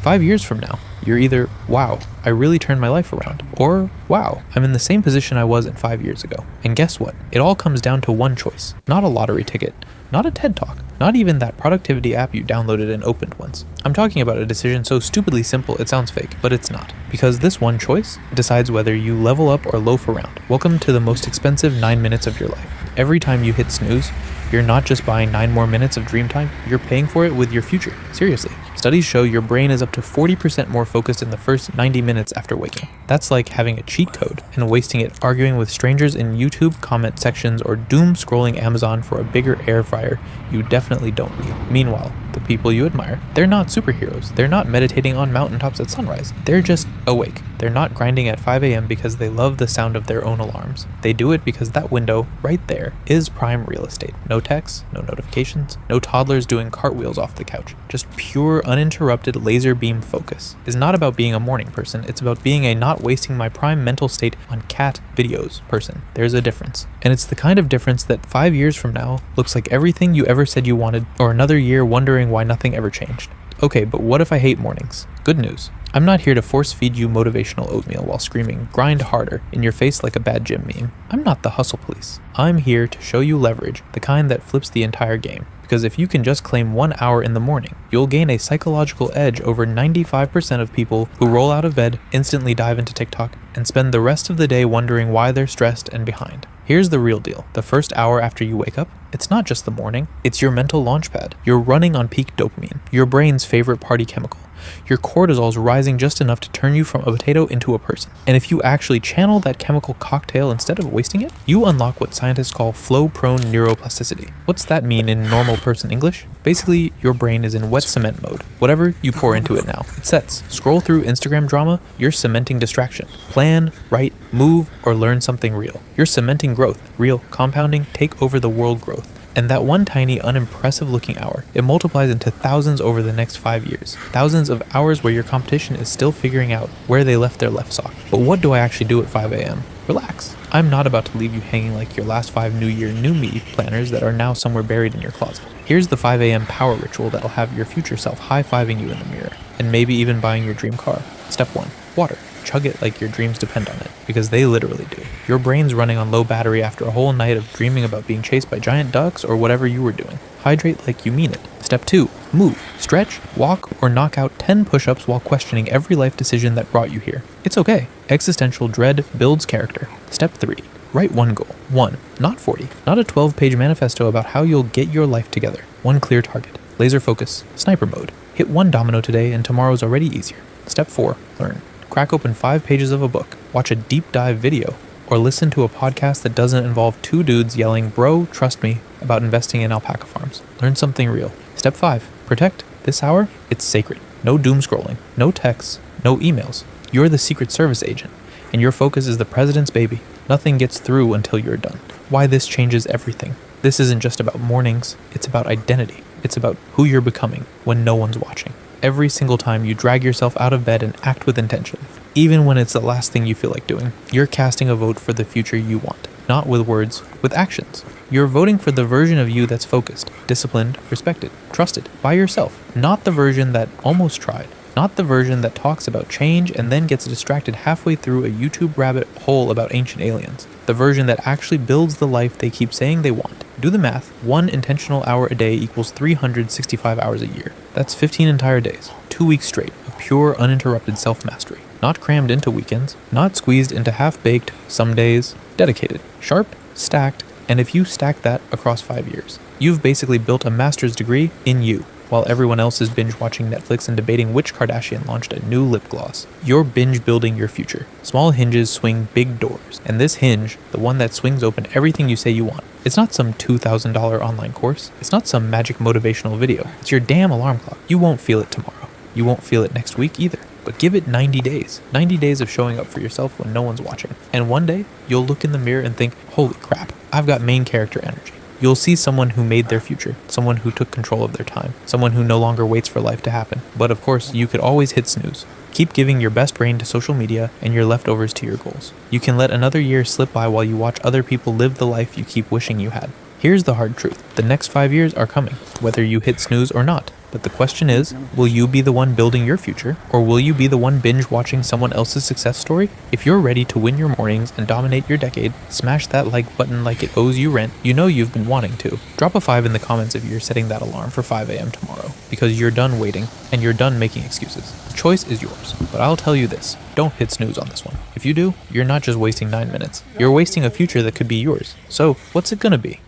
5 years from now, you're either, wow, I really turned my life around, or, wow, I'm in the same position I was in 5 years ago. And guess what? It all comes down to one choice, not a lottery ticket, not a TED Talk, not even that productivity app you downloaded and opened once. I'm talking about a decision so stupidly simple it sounds fake, but it's not. Because this one choice decides whether you level up or loaf around. Welcome to the most expensive 9 minutes of your life. Every time you hit snooze, you're not just buying 9 more minutes of dream time, you're paying for it with your future. Seriously. Studies show your brain is up to 40% more focused in the first 90 minutes after waking. That's like having a cheat code and wasting it arguing with strangers in YouTube comment sections or doom scrolling Amazon for a bigger air fryer you definitely don't need. Meanwhile, the people you admire, they're not superheroes. They're not meditating on mountaintops at sunrise. They're just awake. They're not grinding at 5 a.m. because they love the sound of their own alarms. They do it because that window, right there, is prime real estate. No texts, no notifications, no toddlers doing cartwheels off the couch. Just pure, uninterrupted laser beam focus. It's not about being a morning person. It's about being a not wasting my prime mental state on cat videos person. There's a difference. And it's the kind of difference that 5 years from now looks like everything you ever said you wanted, or another year wondering why nothing ever changed. Okay, but what if I hate mornings? Good news. I'm not here to force feed you motivational oatmeal while screaming grind harder in your face like a bad gym meme. I'm not the hustle police. I'm here to show you leverage, the kind that flips the entire game. Because if you can just claim 1 hour in the morning, you'll gain a psychological edge over 95% of people who roll out of bed, instantly dive into TikTok, and spend the rest of the day wondering why they're stressed and behind. Here's the real deal. The first hour after you wake up, it's not just the morning, it's your mental launchpad. You're running on peak dopamine, your brain's favorite party chemical. Your cortisol's rising just enough to turn you from a potato into a person. And if you actually channel that chemical cocktail instead of wasting it, you unlock what scientists call flow-prone neuroplasticity. What's that mean in normal person English? Basically, your brain is in wet cement mode. Whatever you pour into it now, it sets. Scroll through Instagram drama, you're cementing distraction. Plan, write, move, or learn something real. You're cementing growth. Real, compounding, take over the world growth. And that one tiny, unimpressive looking hour, it multiplies into thousands over the next 5 years. Thousands of hours where your competition is still figuring out where they left their left sock. But what do I actually do at 5 a.m.? Relax. I'm not about to leave you hanging like your last 5 New Year, New Me planners that are now somewhere buried in your closet. Here's the 5 a.m. power ritual that'll have your future self high-fiving you in the mirror, and maybe even buying your dream car. Step 1. Water. Chug it like your dreams depend on it, because they literally do. Your brain's running on low battery after a whole night of dreaming about being chased by giant ducks or whatever you were doing. Hydrate like you mean it. Step 2. Move. Stretch, walk, or knock out 10 push-ups while questioning every life decision that brought you here. It's okay. Existential dread builds character. Step 3. Write one goal. 1. Not 40. Not a 12-page manifesto about how you'll get your life together. One clear target. Laser focus. Sniper mode. Hit one domino today and tomorrow's already easier. Step 4. Learn. Crack open 5 pages of a book, watch a deep dive video, or listen to a podcast that doesn't involve 2 dudes yelling, "Bro, trust me," about investing in alpaca farms. Learn something real. Step 5. Protect. This hour, it's sacred. No doom scrolling, no texts, no emails. You're the Secret Service agent, and your focus is the president's baby. Nothing gets through until you're done. Why this changes everything. This isn't just about mornings, it's about identity. It's about who you're becoming when no one's watching. Every single time you drag yourself out of bed and act with intention, even when it's the last thing you feel like doing, you're casting a vote for the future you want, not with words, with actions. You're voting for the version of you that's focused, disciplined, respected, trusted by yourself, not the version that almost tried, not the version that talks about change and then gets distracted halfway through a YouTube rabbit hole about ancient aliens, the version that actually builds the life they keep saying they want. Do the math. 1 intentional hour a day equals 365 hours a year. That's 15 entire days, 2 weeks straight of pure, uninterrupted self-mastery. Not crammed into weekends, not squeezed into half-baked, some days, dedicated, sharp, stacked, and if you stack that across 5 years, you've basically built a master's degree in you, while everyone else is binge-watching Netflix and debating which Kardashian launched a new lip gloss. You're binge-building your future. Small hinges swing big doors, and this hinge, the one that swings open everything you say you want, it's not some $2,000 online course. It's not some magic motivational video. It's your damn alarm clock. You won't feel it tomorrow. You won't feel it next week either. But give it 90 days. 90 days of showing up for yourself when no one's watching. And one day, you'll look in the mirror and think, holy crap, I've got main character energy. You'll see someone who made their future, someone who took control of their time, someone who no longer waits for life to happen. But of course, you could always hit snooze. Keep giving your best brain to social media and your leftovers to your goals. You can let another year slip by while you watch other people live the life you keep wishing you had. Here's the hard truth. The next 5 years are coming, whether you hit snooze or not. But the question is, will you be the one building your future, or will you be the one binge watching someone else's success story? If you're ready to win your mornings and dominate your decade, smash that like button like it owes you rent. You know you've been wanting to. Drop a 5 in the comments if you're setting that alarm for 5 a.m. tomorrow, because you're done waiting and you're done making excuses. The choice is yours, but I'll tell you this, don't hit snooze on this one. If you do, you're not just wasting 9 minutes, you're wasting a future that could be yours. So, what's it gonna be?